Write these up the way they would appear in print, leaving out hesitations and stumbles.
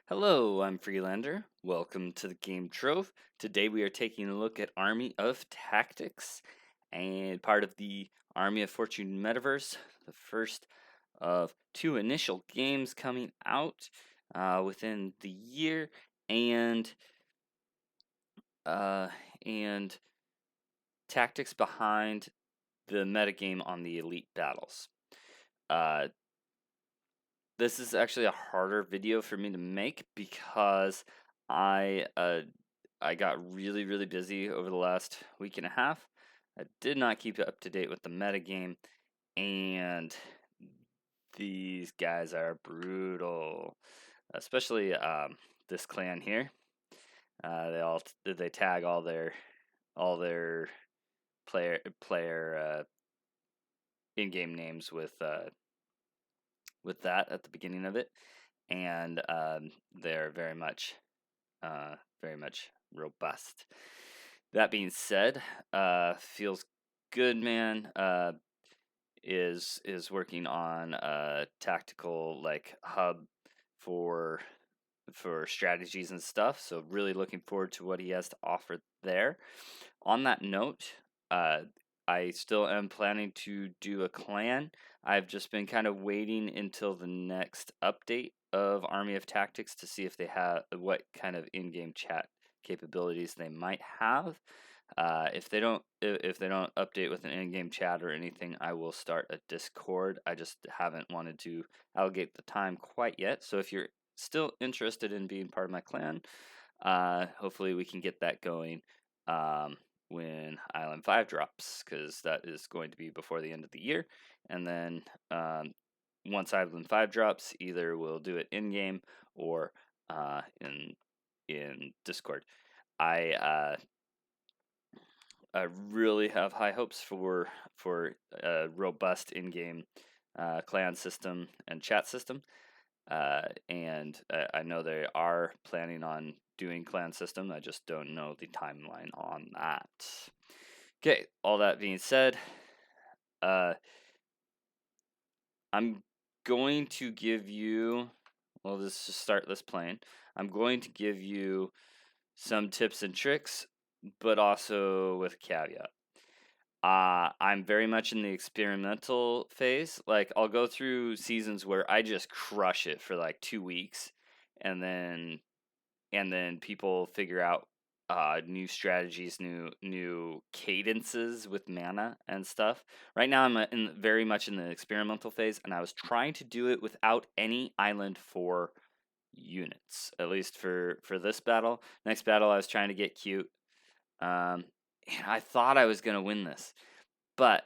Hello, I'm Freelander. Welcome to the Game Trove. Today we are taking a look at Army of Tactics and part of the Army of Fortune Metaverse, the first of two initial games coming out within the year, and uh, and tactics behind the metagame on the elite battles. Uh, this is actually a harder video for me to make because I got really busy over the last week and a half. I did not keep up to date with the metagame, and these guys are brutal. Especially this clan here. They tag all their player in-game names with that at the beginning of it, and they're very much robust. That being said, feels good, man. Is working on a tactical like hub for strategies and stuff. So really looking forward to what he has to offer there. On that note, uh, I still am planning to do a clan. I've just been kind of waiting until the next update of Army of Tactics to see if they have what kind of in-game chat capabilities they might have. If they don't update with an in-game chat or anything, I will start a Discord. I just haven't wanted to allocate the time quite yet. So if you're still interested in being part of my clan, hopefully we can get that going when Island 5 drops, because that is going to be before the end of the year. And then once Island 5 drops, either we'll do it in game or in Discord. I really have high hopes for a robust in-game clan system and chat system, and I know they are planning on doing clan system. I just don't know the timeline on that. Okay, all that being said, uh, I'm going to give you. Well, let's just start this playing. I'm going to give you some tips and tricks, but also with a caveat. I'm very much in the experimental phase. Like, I'll go through seasons where I just crush it for like 2 weeks, and then people figure out new strategies, new cadences with mana and stuff. Right now, I'm very much in the experimental phase, and I was trying to do it without any Island 4 units, at least for this battle. Next battle, I was trying to get cute. And I thought I was gonna win this, but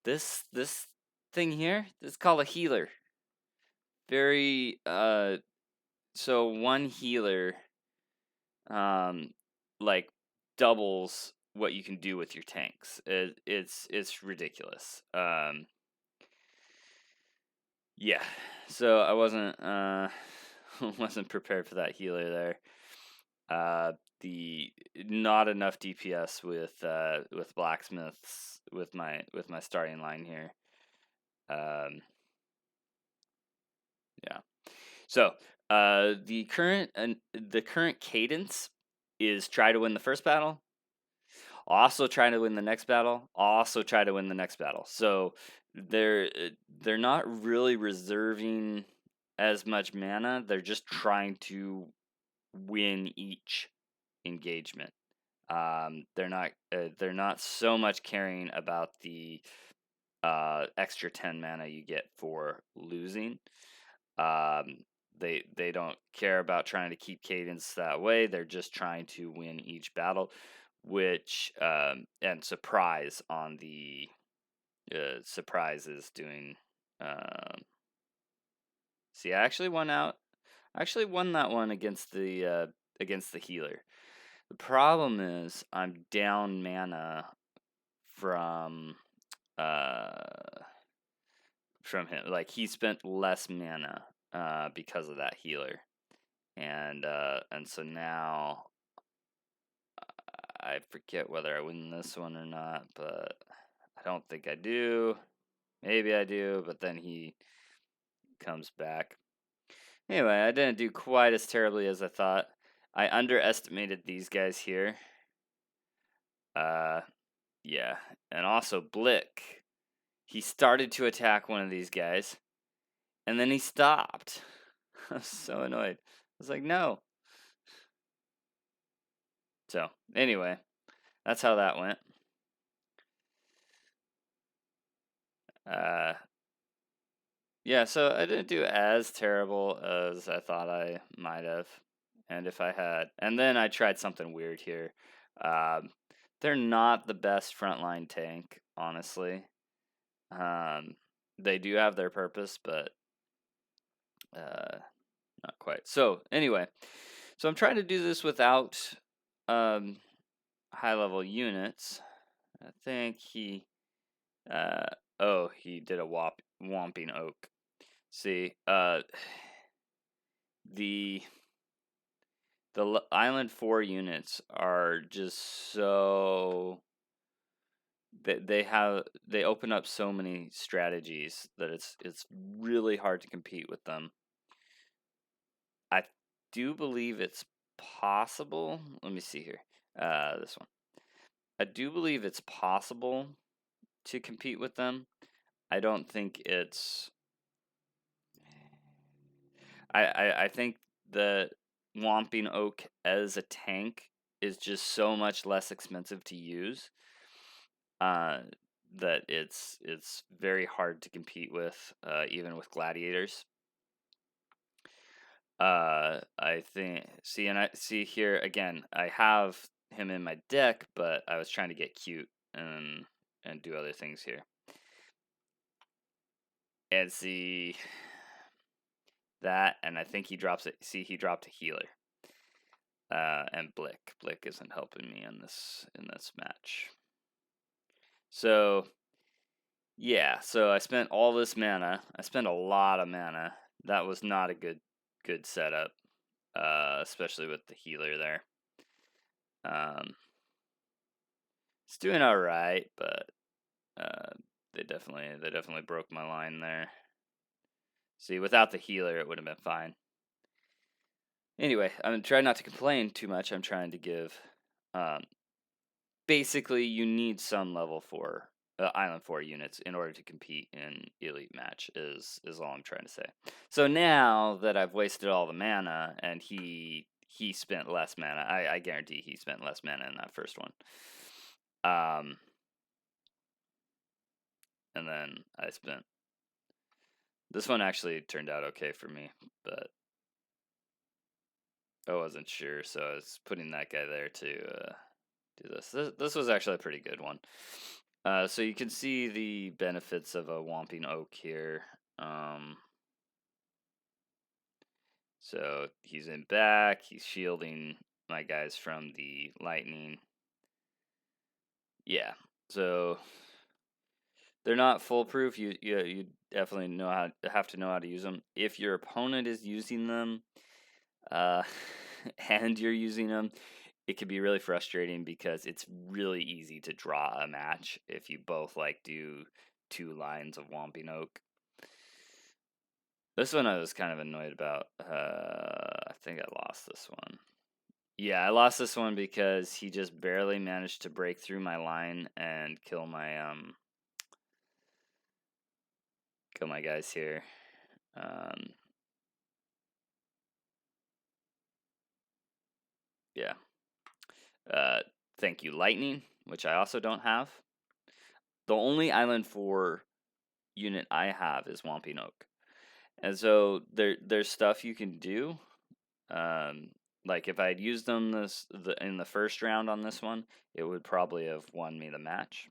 this thing here, this is called a healer. Very so one healer um like doubles what you can do with your tanks. It's ridiculous. Yeah. So I wasn't wasn't prepared for that healer there. The not enough DPS with blacksmiths with my starting line here. Yeah. So the current cadence is try to win the first battle, also try to win the next battle, also try to win the next battle. So they're not really reserving as much mana. They're just trying to win each engagement. They're not so much caring about the extra 10 mana you get for losing. They don't care about trying to keep cadence that way. They're just trying to win each battle, which and surprise on the surprise is doing. See, I actually won out. I actually won that one against the healer. The problem is I'm down mana from uh from him. Like, he spent less mana because of that healer, and so now I forget whether I win this one or not, but I don't think I do. Maybe I do, but then he comes back. Anyway, I didn't do quite as terribly as I thought. I underestimated these guys here. Yeah, and also Blick. He started to attack one of these guys, and then he stopped. I was so annoyed. I was like, no. So, anyway, that's how that went. Uh, yeah, so I didn't do as terrible as I thought I might have. And if I had. And then I tried something weird here. Um, they're not the best frontline tank, honestly. They do have their purpose, but not quite. So, anyway, so I'm trying to do this without um, high level units. I think he. Uh, oh, he did a Whomping Oak. See, the Island 4 units are just so they open up so many strategies that it's really hard to compete with them. I do believe it's possible. Let me see here. This one. I do believe it's possible to compete with them. I don't think it's. I think the Whomping Oak as a tank is just so much less expensive to use. That it's very hard to compete with, even with gladiators. I think I see here again. I have him in my deck, but I was trying to get cute and do other things here. And see that, and I think he drops it. See, he dropped a healer. And Blick isn't helping me in this match. So yeah, so I spent all this mana. I spent a lot of mana. That was not a good setup, especially with the healer there. It's doing all right, but they definitely broke my line there. See, without the healer, it would have been fine. Anyway, I'm trying not to complain too much. I'm trying to give. Basically, you need some level 4 Island 4 units in order to compete in Elite Match, is all I'm trying to say. So now that I've wasted all the mana, and he spent less mana, I guarantee he spent less mana in that first one. And then I spent. This one actually turned out okay for me, but I wasn't sure, so I was putting that guy there to do this. This was actually a pretty good one. So you can see the benefits of a Whomping Oak here. So he's in back. He's shielding my guys from the lightning. Yeah. So they're not foolproof. You definitely have to know how to use them. If your opponent is using them, and you're using them, it can be really frustrating because it's really easy to draw a match if you both do 2 lines of Whomping Oak. This one I was kind of annoyed about. I think I lost this one. Yeah, I lost this one because he just barely managed to break through my line and kill my guys here. Yeah. Thank you, Lightning, which I also don't have. The only Island 4 unit I have is Whomping Oak. And so there's stuff you can do. Like if I'd used them in the first round on this one, it would probably have won me the match.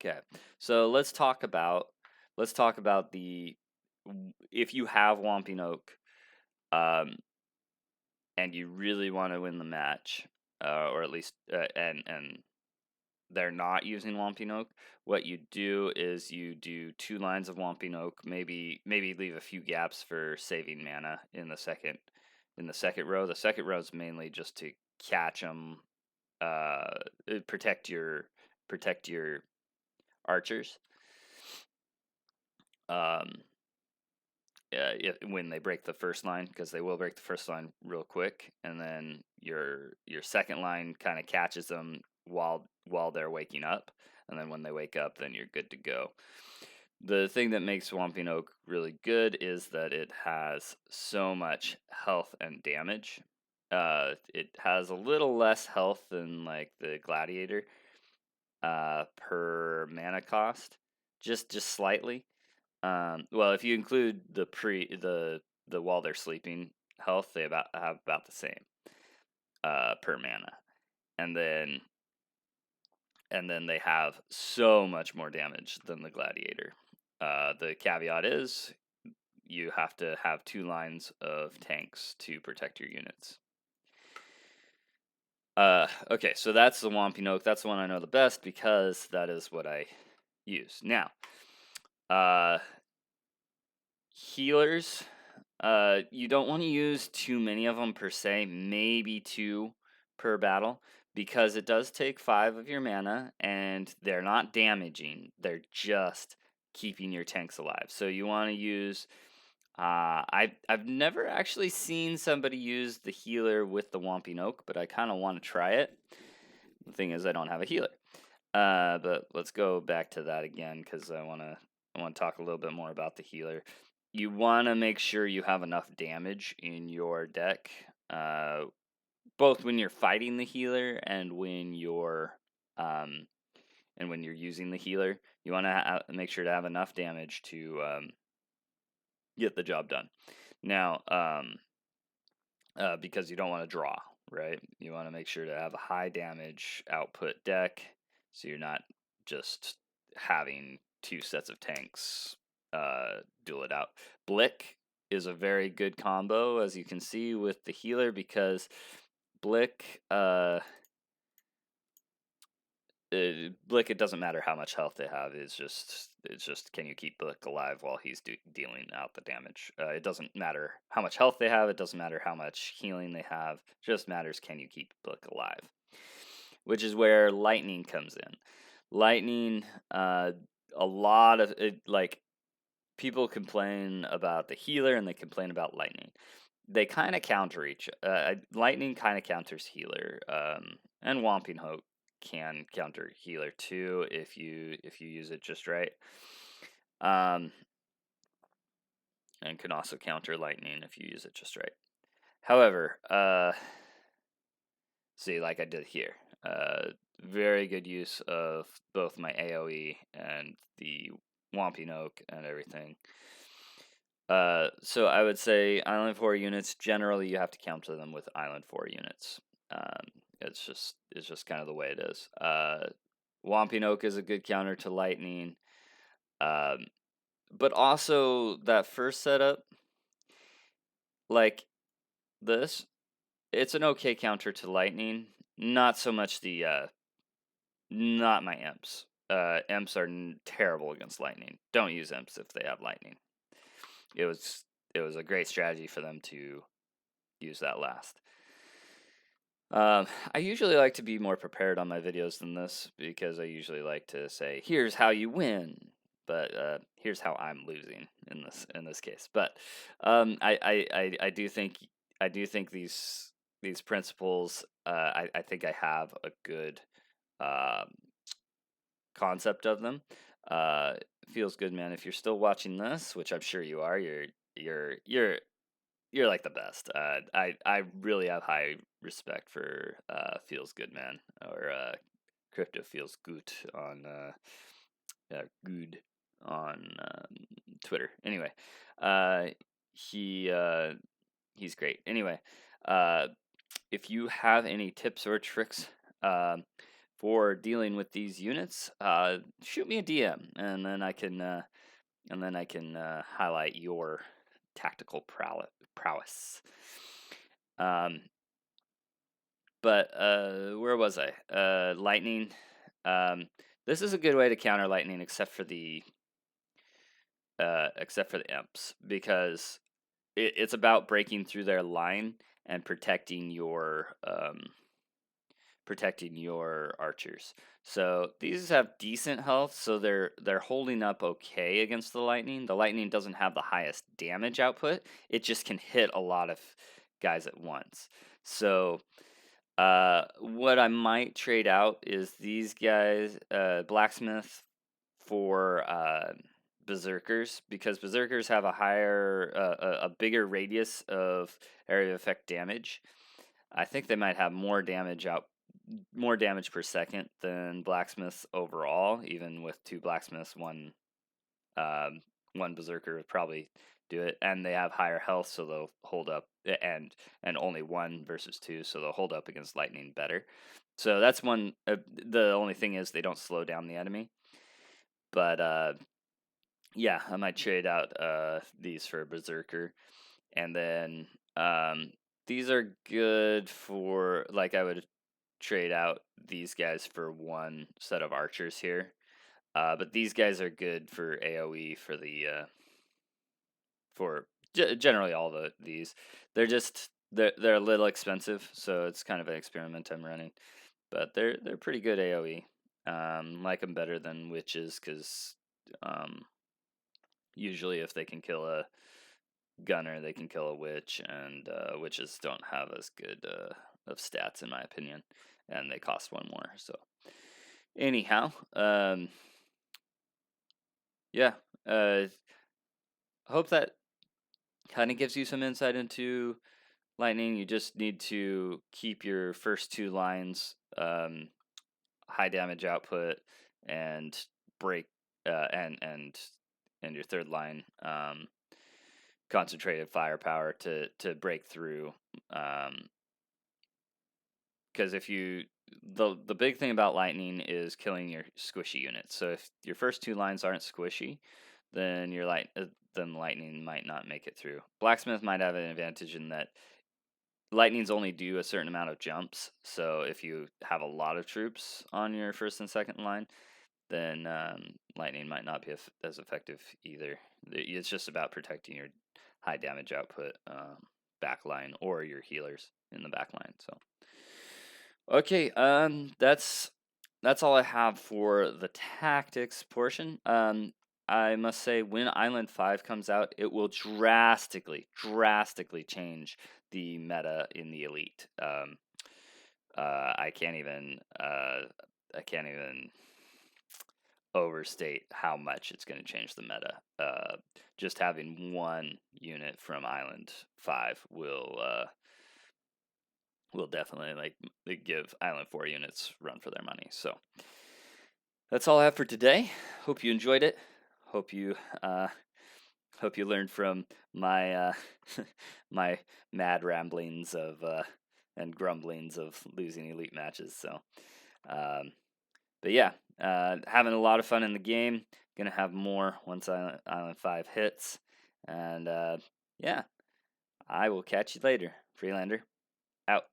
Okay, so let's talk about the if you have Whomping Oak, and you really want to win the match, or at least and they're not using Whomping Oak, what you do is you do 2 lines of Whomping Oak, maybe leave a few gaps for saving mana in the second row. The second row is mainly just to catch them, protect your archers. when they break the first line, because they will break the first line real quick, and then your second line kind of catches them while they're waking up, and then when they wake up, then you're good to go. The thing that makes Swamping Oak really good is that it has so much health and damage. It has a little less health than like the Gladiator per mana cost, just slightly. Well, if you include the while they're sleeping health, they have about the same per mana, and then they have so much more damage than the Gladiator. The caveat is you have to have 2 lines of tanks to protect your units. Okay, so that's the Whomping Oak. That's the one I know the best because that is what I use. Now, healers, you don't want to use too many of them per se, maybe 2 per battle, because it does take 5 of your mana, and they're not damaging, they're just keeping your tanks alive. So you want to use, I've never actually seen somebody use the healer with the Whomping Oak, but I kind of want to try it. The thing is, I don't have a healer. But let's go back to that again, because I want to talk a little bit more about the healer. You want to make sure you have enough damage in your deck, both when you're fighting the healer and when you're using the healer. You want to make sure to have enough damage to get the job done. Now, because you don't want to draw, right? You want to make sure to have a high damage output deck, so you're not just having 2 sets of tanks duel it out. Blick is a very good combo, as you can see, with the healer, because Blick, Blick, it doesn't matter how much health they have. It's just can you keep Blick alive while he's dealing out the damage. It doesn't matter how much health they have. It doesn't matter how much healing they have. It just matters, can you keep Blick alive? Which is where lightning comes in. Lightning, a lot of it, like, people complain about the healer and they complain about lightning. They kind of counter each. Lightning kind of counters healer, and Whomping Oak can counter healer too if you use it just right. And can also counter lightning if you use it just right. However, see, like I did here, very good use of both my AoE and the Whomping Oak and everything. So I would say Island 4 units, generally you have to counter them with Island 4 units. It's just kind of the way it is. Whomping Oak is a good counter to lightning. But also that first setup, like this, it's an okay counter to lightning. Not so much the, not my imps. Imps are terrible against lightning. Don't use imps if they have lightning. It was a great strategy for them to use that last. I usually like to be more prepared on my videos than this, because I usually like to say, here's how you win, but here's how I'm losing in this case. But I do think these principles, I think I have a good concept of them. Feels good, man. If you're still watching this, which I'm sure you are, you're like the best. I really have high respect for Feels Good Man, or Crypto Feels Good on good on Twitter. Anyway, he's great. Anyway, if you have any tips or tricks for dealing with these units, shoot me a DM, and then I can highlight your tactical prowess. But where was I? Lightning. This is a good way to counter lightning, except for the imps, because it's about breaking through their line and protecting your protecting your archers. So these have decent health, so they're holding up okay against the lightning. The lightning doesn't have the highest damage output. It just can hit a lot of guys at once. So what I might trade out is these guys, blacksmith for berserkers, because berserkers have a higher, a bigger radius of area of effect damage. I think they might have more damage per second than blacksmiths overall. Even with two blacksmiths, um, one berserker would probably do it, and they have higher health, so they'll hold up, and only one versus two, so they'll hold up against lightning better. So that's one. The only thing is they don't slow down the enemy, but yeah, I might trade out these for berserker, and then these are good for, like, I would trade out these guys for one set of archers here. But these guys are good for AoE for the for generally all these. They're a little expensive, so it's kind of an experiment I'm running. But they're pretty good AoE. Like them better than witches, because usually if they can kill a gunner, they can kill a witch, and witches don't have as good of stats in my opinion, and they cost one more. So anyhow, yeah, hope that kind of gives you some insight into lightning. You just need to keep your first two lines high damage output, and break and your third line concentrated firepower to break through. Because if you the big thing about lightning is killing your squishy units. So if your first two lines aren't squishy, then then lightning might not make it through. Blacksmith might have an advantage in that lightnings only do a certain amount of jumps. So if you have a lot of troops on your first and second line, then lightning might not be as effective either. It's just about protecting your high damage output back line, or your healers in the back line. So okay, that's all I have for the tactics portion. I must say, when Island 5 comes out, it will drastically change the meta in the Elite. I can't even overstate how much it's going to change the meta. Just having one unit from Island 5 will definitely give Island 4 units run for their money. So that's all I have for today. Hope you enjoyed it. Hope you learned from my my mad ramblings of and grumblings of losing Elite matches. So, but yeah, having a lot of fun in the game. Gonna have more once Island 5 hits, and yeah, I will catch you later. Freelander out.